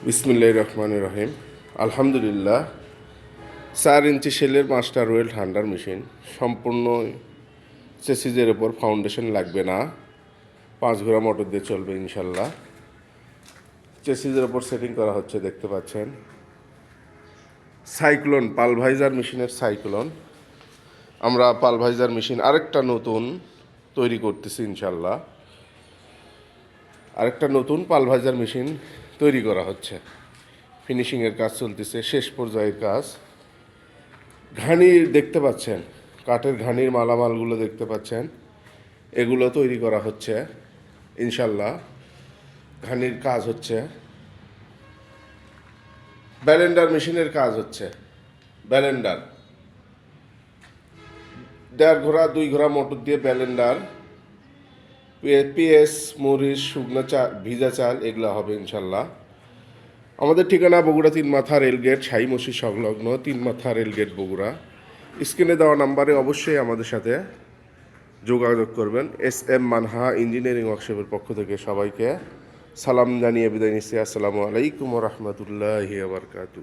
বিসমিল্লাহির রহমানির রহিম। আলহামদুলিল্লাহ, 4 ইঞ্চি সেলের মাস্টার ওয়েল ঠান্ডার মেশিন, সম্পূর্ণ চেসিজের ওপর ফাউন্ডেশন লাগবে না, 5 ঘোড়া মোটর দিয়ে চলবে ইনশাল্লাহ। চেসিজের ওপর সেটিং করা হচ্ছে, দেখতে পাচ্ছেন। সাইক্লোন পালভাইজার মেশিনের সাইক্লোন, আমরা পালভাইজার মেশিন আরেকটা নতুন তৈরি করতেছি ইনশাল্লাহ। আরেকটা নতুন পালভাইজার মেশিন তৈরি করা হচ্ছে, ফিনিশিংয়ের কাজ চলতেছে, শেষ পর্যায়ের কাজ। ঘানির দেখতে পাচ্ছেন, কাঠের ঘানির মালামালগুলো দেখতে পাচ্ছেন, এগুলো তৈরি করা হচ্ছে ইনশাল্লাহ। ঘানির কাজ হচ্ছে, ব্যালেন্ডার মেশিনের কাজ হচ্ছে। ব্যালেন্ডার 1.5 ঘোড়া 2 ঘোড়া মোটর দিয়ে ব্যালেন্ডার, পিএস, মরিচ, শুকনো চাল, ভিজা চাল, এগুলো হবে ইনশাল্লাহ। আমাদের ঠিকানা বগুড়া 3 মাথা রেলগেট, শাহী মসজিদ সংলগ্ন 3 মাথা রেলগেট বগুড়া। স্ক্রিনে দেওয়া নাম্বারে অবশ্যই আমাদের সাথে যোগাযোগ করবেন। SM মানহা ইঞ্জিনিয়ারিং ওয়ার্কশপের পক্ষ থেকে সবাইকে সালাম জানিয়ে বিদায় নিচ্ছি। আসসালামু আলাইকুম ওয়া রাহমাতুল্লাহি ওয়া বারাকাতুহু।